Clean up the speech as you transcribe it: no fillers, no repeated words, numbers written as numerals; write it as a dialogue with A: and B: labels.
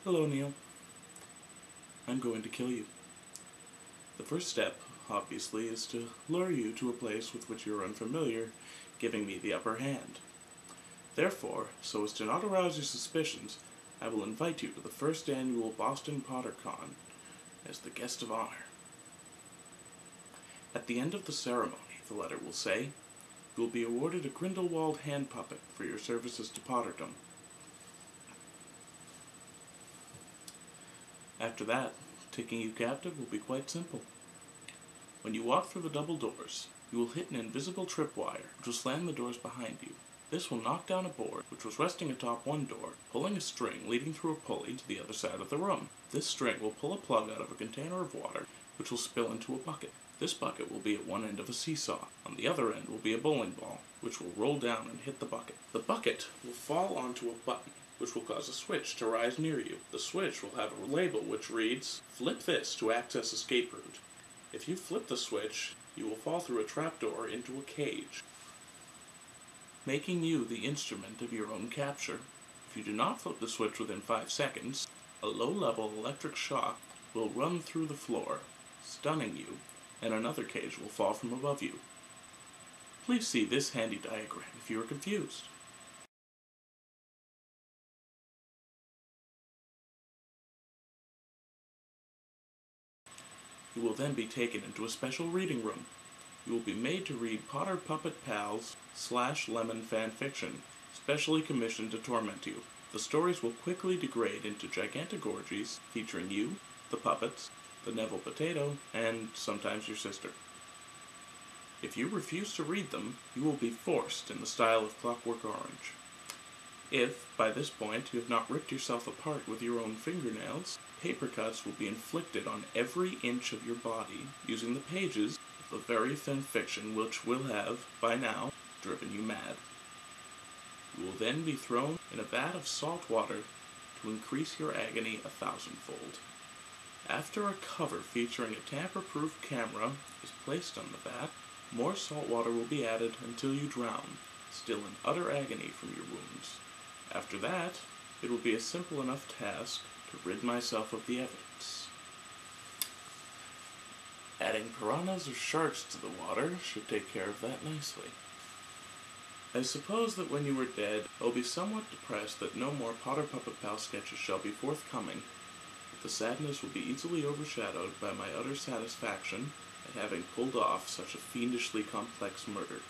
A: Hello, Neil. I'm going to kill you. The first step, obviously, is to lure you to a place with which you are unfamiliar, giving me the upper hand. Therefore, so as to not arouse your suspicions, I will invite you to the first annual Boston PotterCon as the guest of honor. At the end of the ceremony, the letter will say, you will be awarded a Grindelwald hand puppet for your services to Potterdom. After that, taking you captive will be quite simple. When you walk through the double doors, you will hit an invisible tripwire, which will slam the doors behind you. This will knock down a board, which was resting atop one door, pulling a string leading through a pulley to the other side of the room. This string will pull a plug out of a container of water, which will spill into a bucket. This bucket will be at one end of a seesaw. On the other end will be a bowling ball, which will roll down and hit the bucket. The bucket will fall onto a button, which will cause a switch to rise near you. The switch will have a label which reads, flip this to access escape route. If you flip the switch, you will fall through a trapdoor into a cage, making you the instrument of your own capture. If you do not flip the switch within 5 seconds, a low-level electric shock will run through the floor, stunning you, and another cage will fall from above you. Please see this handy diagram if you are confused. You will then be taken into a special reading room. You will be made to read Potter Puppet Pals /Lemon fanfiction, specially commissioned to torment you. The stories will quickly degrade into gigantic orgies featuring you, the puppets, the Neville Potato, and sometimes your sister. If you refuse to read them, you will be forced in the style of Clockwork Orange. If, by this point, you have not ripped yourself apart with your own fingernails, paper cuts will be inflicted on every inch of your body using the pages of the very thin fiction which will have, by now, driven you mad. You will then be thrown in a vat of salt water to increase your agony 1,000-fold. After a cover featuring a tamper-proof camera is placed on the vat, more salt water will be added until you drown, still in utter agony from your wounds. After that, it will be a simple enough task to rid myself of the evidence. Adding piranhas or sharks to the water should take care of that nicely. I suppose that when you are dead, I'll be somewhat depressed that no more Potter Puppet Pal sketches shall be forthcoming, but the sadness will be easily overshadowed by my utter satisfaction at having pulled off such a fiendishly complex murder.